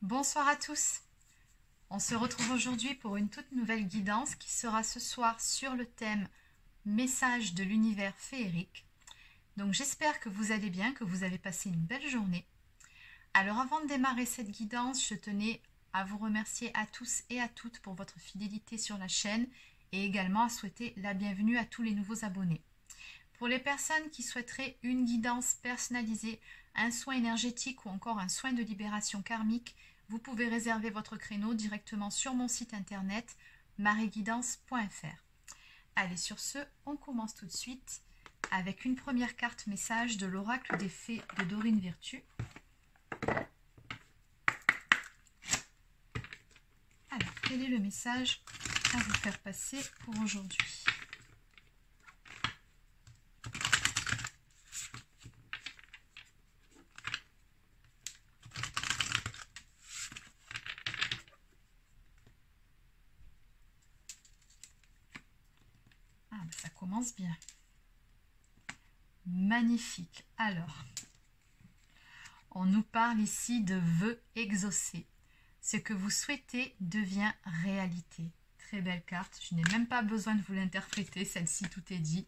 Bonsoir à tous. On se retrouve aujourd'hui pour une toute nouvelle guidance qui sera ce soir sur le thème Message de l'univers féerique. Donc j'espère que vous allez bien, que vous avez passé une belle journée. Alors avant de démarrer cette guidance, je tenais à vous remercier à tous et à toutes pour votre fidélité sur la chaîne et également à souhaiter la bienvenue à tous les nouveaux abonnés. Pour les personnes qui souhaiteraient une guidance personnalisée, un soin énergétique ou encore un soin de libération karmique, vous pouvez réserver votre créneau directement sur mon site internet marieguidance.fr. Allez, sur ce, on commence tout de suite avec une première carte message de l'oracle des fées de Dorine Virtue. Alors, quel est le message à vous faire passer pour aujourd'hui ? Ça commence bien. Magnifique. Alors, on nous parle ici de vœux exaucés. Ce que vous souhaitez devient réalité. Très belle carte. Je n'ai même pas besoin de vous l'interpréter. Celle-ci, tout est dit.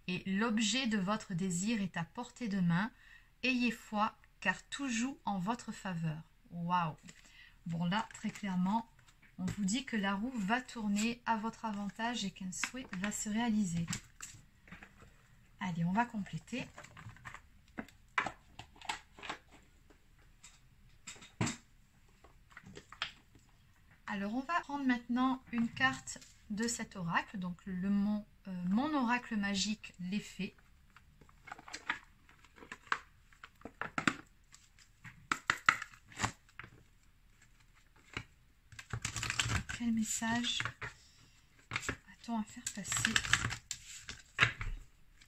Et l'objet de votre désir est à portée de main. Ayez foi, car tout joue en votre faveur. Waouh! Bon, là, très clairement, on vous dit que la roue va tourner à votre avantage et qu'un souhait va se réaliser. Allez, on va compléter. Alors, on va prendre maintenant une carte de cet oracle, donc mon oracle magique, les fées. Quel message a-t-on à faire passer?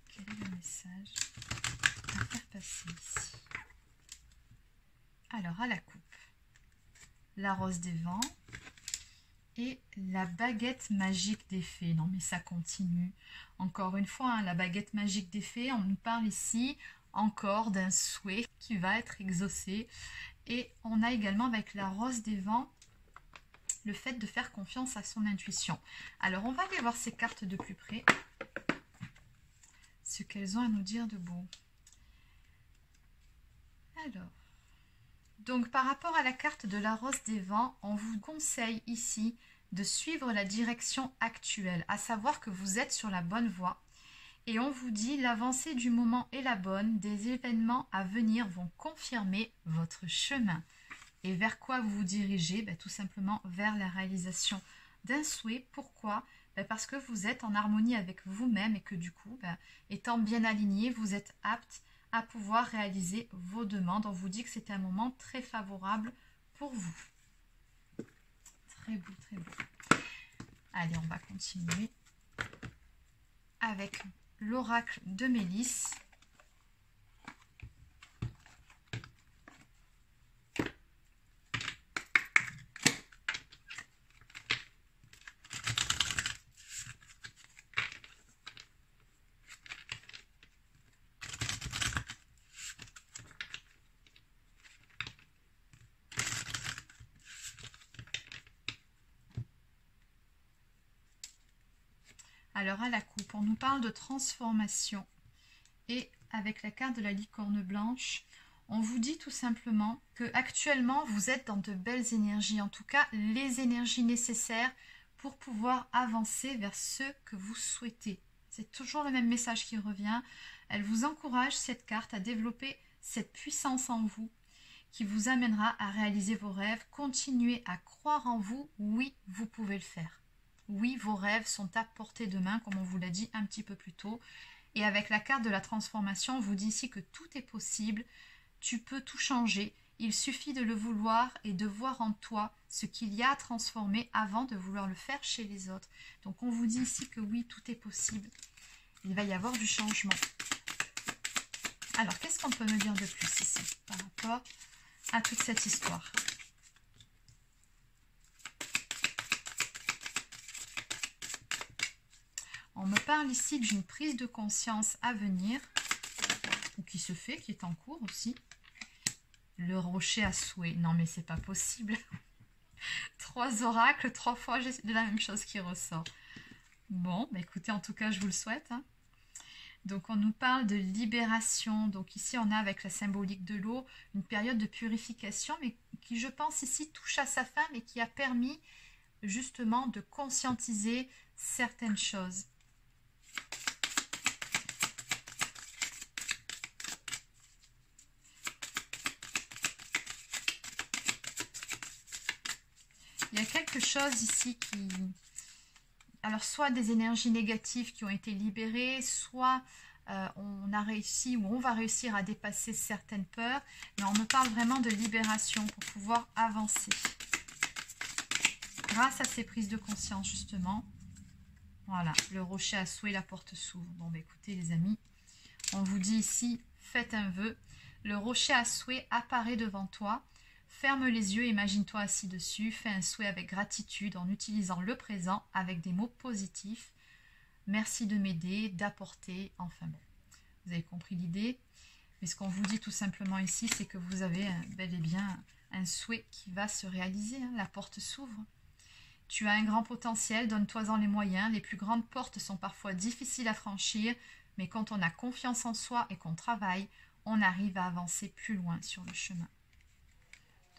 Quel est le message à faire passer ici? Alors, à la coupe, la rose des vents et la baguette magique des fées. Non, mais ça continue. Encore une fois, la baguette magique des fées, on nous parle ici encore d'un souhait qui va être exaucé. Et on a également avec la rose des vents le fait de faire confiance à son intuition. Alors, on va aller voir ces cartes de plus près. Ce qu'elles ont à nous dire de beau. Alors, donc par rapport à la carte de la rose des vents, on vous conseille ici de suivre la direction actuelle, à savoir que vous êtes sur la bonne voie. Et on vous dit l'avancée du moment est la bonne, des événements à venir vont confirmer votre chemin. Et vers quoi vous vous dirigez? Tout simplement vers la réalisation d'un souhait. Pourquoi? Parce que vous êtes en harmonie avec vous-même et que du coup, étant bien aligné, vous êtes apte à pouvoir réaliser vos demandes. On vous dit que c'est un moment très favorable pour vous. Très beau, très beau. Allez, on va continuer avec l'oracle de Mélisse. Alors à la coupe, on nous parle de transformation et avec la carte de la licorne blanche, on vous dit tout simplement que actuellement vous êtes dans de belles énergies, en tout cas les énergies nécessaires pour pouvoir avancer vers ce que vous souhaitez. C'est toujours le même message qui revient. Elle vous encourage, cette carte, à développer cette puissance en vous qui vous amènera à réaliser vos rêves. Continuez à croire en vous, oui, vous pouvez le faire. Oui, vos rêves sont à portée de main, comme on vous l'a dit un petit peu plus tôt. Et avec la carte de la transformation, on vous dit ici que tout est possible. Tu peux tout changer. Il suffit de le vouloir et de voir en toi ce qu'il y a à transformer avant de vouloir le faire chez les autres. Donc, on vous dit ici que oui, tout est possible. Il va y avoir du changement. Alors, qu'est-ce qu'on peut me dire de plus ici par rapport à toute cette histoire ? On me parle ici d'une prise de conscience à venir, ou qui se fait, qui est en cours aussi. le rocher à souhait. Non mais c'est pas possible. 3 oracles, 3 fois j'ai la même chose qui ressort. Bon, bah écoutez, en tout cas, je vous le souhaite. Hein. Donc, on nous parle de libération. Donc, ici, on a avec la symbolique de l'eau une période de purification, mais qui, je pense, ici, touche à sa fin, mais qui a permis, justement, de conscientiser certaines choses. Il y a quelque chose ici qui... Alors, soit des énergies négatives qui ont été libérées, soit on a réussi ou on va réussir à dépasser certaines peurs. Mais on me parle vraiment de libération pour pouvoir avancer. Grâce à ces prises de conscience, justement. Voilà, le rocher à souhait, la porte s'ouvre. Bon, bah, écoutez, les amis, on vous dit ici, faites un vœu. Le rocher à souhait apparaît devant toi. Ferme les yeux, imagine-toi assis dessus, fais un souhait avec gratitude en utilisant le présent avec des mots positifs. Merci de m'aider, d'apporter, enfin bon. Vous avez compris l'idée. Mais ce qu'on vous dit tout simplement ici, c'est que vous avez bel et bien un souhait qui va se réaliser. Hein. La porte s'ouvre. Tu as un grand potentiel, donne-toi-en les moyens. Les plus grandes portes sont parfois difficiles à franchir, mais quand on a confiance en soi et qu'on travaille, on arrive à avancer plus loin sur le chemin.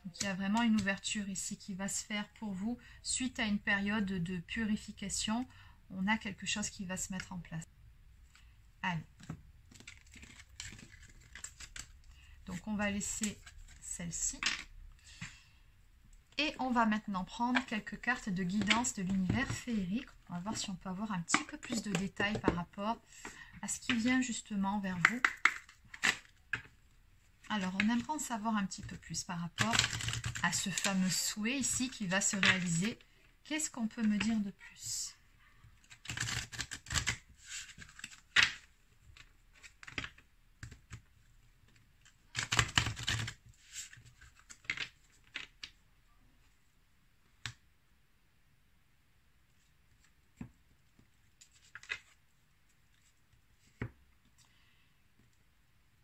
Donc, il y a vraiment une ouverture ici qui va se faire pour vous. Suite à une période de purification, on a quelque chose qui va se mettre en place. Allez. Donc, on va laisser celle-ci. Et on va maintenant prendre quelques cartes de guidance de l'univers féerique. On va voir si on peut avoir un petit peu plus de détails par rapport à ce qui vient justement vers vous. Alors, on aimerait en savoir un petit peu plus par rapport à ce fameux souhait ici qui va se réaliser. Qu'est-ce qu'on peut me dire de plus ?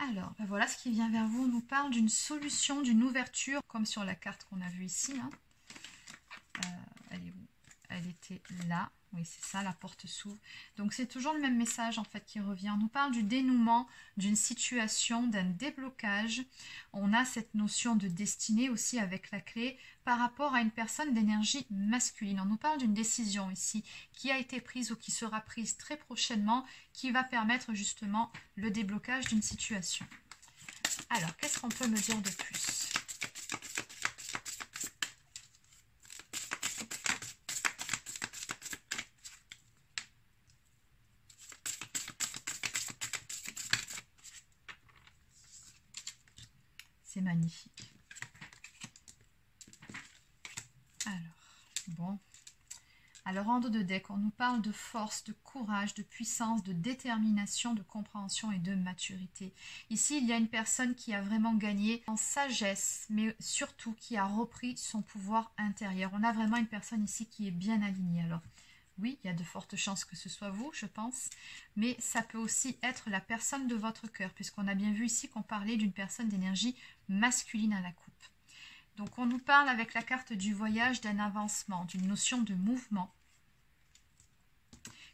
Alors, ben voilà ce qui vient vers vous. On nous parle d'une solution, d'une ouverture, comme sur la carte qu'on a vue ici. Hein. Elle est où? Elle était là. Oui, c'est ça, la porte s'ouvre. Donc, c'est toujours le même message, en fait, qui revient. On nous parle du dénouement, d'une situation, d'un déblocage. On a cette notion de destinée aussi avec la clé par rapport à une personne d'énergie masculine. On nous parle d'une décision ici qui a été prise ou qui sera prise très prochainement, qui va permettre justement le déblocage d'une situation. Alors, qu'est-ce qu'on peut me dire de plus ? C'est magnifique. Alors, bon. Alors, en dos de deck, on nous parle de force, de courage, de puissance, de détermination, de compréhension et de maturité. Ici, il y a une personne qui a vraiment gagné en sagesse, mais surtout qui a repris son pouvoir intérieur. On a vraiment une personne ici qui est bien alignée. Alors, oui, il y a de fortes chances que ce soit vous, je pense, mais ça peut aussi être la personne de votre cœur, puisqu'on a bien vu ici qu'on parlait d'une personne d'énergie masculine à la coupe. Donc, on nous parle avec la carte du voyage d'un avancement, d'une notion de mouvement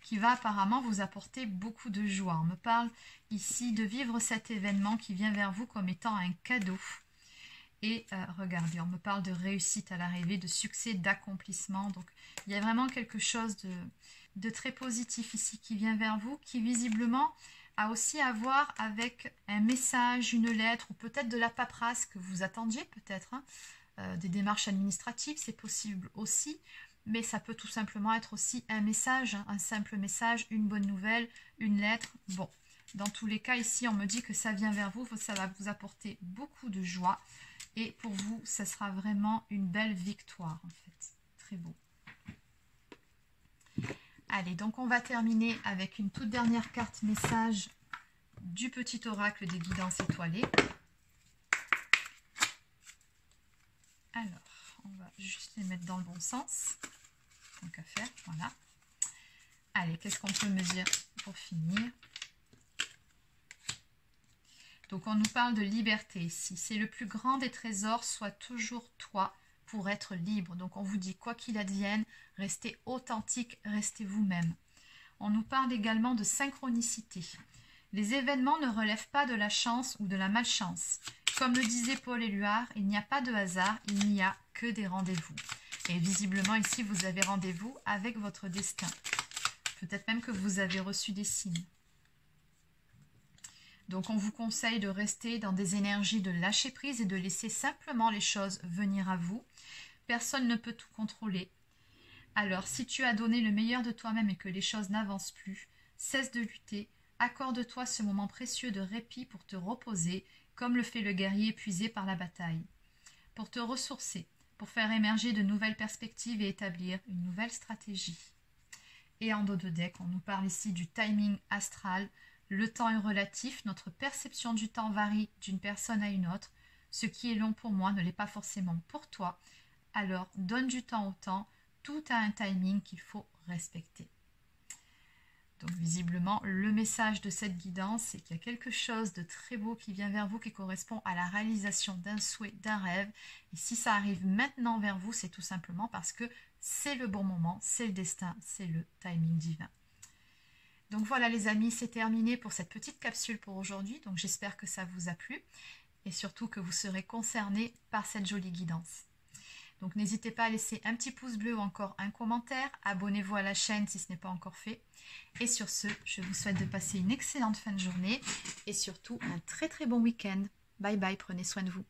qui va apparemment vous apporter beaucoup de joie. On me parle ici de vivre cet événement qui vient vers vous comme étant un cadeau. Et regardez, on me parle de réussite à l'arrivée, de succès, d'accomplissement. Donc, il y a vraiment quelque chose de très positif ici qui vient vers vous, qui visiblement a aussi à voir avec un message, une lettre, ou peut-être de la paperasse que vous attendiez, peut-être. Hein, des démarches administratives, c'est possible aussi. Mais ça peut tout simplement être aussi un message, hein, un simple message, une bonne nouvelle, une lettre. Bon, dans tous les cas, ici, on me dit que ça vient vers vous, ça va vous apporter beaucoup de joie. Et pour vous, ça sera vraiment une belle victoire, en fait. Très beau. Allez, donc on va terminer avec une toute dernière carte message du petit oracle des guidances étoilées. Alors, on va juste les mettre dans le bon sens. Tant qu'à faire, voilà. Allez, qu'est-ce qu'on peut me dire pour finir ? Donc on nous parle de liberté ici. C'est le plus grand des trésors, sois toujours toi pour être libre. Donc on vous dit quoi qu'il advienne, restez authentique, restez vous-même. On nous parle également de synchronicité. Les événements ne relèvent pas de la chance ou de la malchance. Comme le disait Paul Éluard, il n'y a pas de hasard, il n'y a que des rendez-vous. Et visiblement ici, vous avez rendez-vous avec votre destin. Peut-être même que vous avez reçu des signes. Donc on vous conseille de rester dans des énergies de lâcher prise et de laisser simplement les choses venir à vous. Personne ne peut tout contrôler. Alors si tu as donné le meilleur de toi-même et que les choses n'avancent plus, cesse de lutter, accorde-toi ce moment précieux de répit pour te reposer, comme le fait le guerrier épuisé par la bataille. Pour te ressourcer, pour faire émerger de nouvelles perspectives et établir une nouvelle stratégie. Et en dos de deck, on nous parle ici du timing astral. Le temps est relatif, notre perception du temps varie d'une personne à une autre. Ce qui est long pour moi ne l'est pas forcément pour toi. Alors, donne du temps au temps, tout a un timing qu'il faut respecter. Donc visiblement, le message de cette guidance, c'est qu'il y a quelque chose de très beau qui vient vers vous, qui correspond à la réalisation d'un souhait, d'un rêve. Et si ça arrive maintenant vers vous, c'est tout simplement parce que c'est le bon moment, c'est le destin, c'est le timing divin. Donc voilà les amis, c'est terminé pour cette petite capsule pour aujourd'hui. Donc j'espère que ça vous a plu et surtout que vous serez concernés par cette jolie guidance. Donc n'hésitez pas à laisser un petit pouce bleu ou encore un commentaire. Abonnez-vous à la chaîne si ce n'est pas encore fait. Et sur ce, je vous souhaite de passer une excellente fin de journée et surtout un très très bon week-end. Bye bye, prenez soin de vous.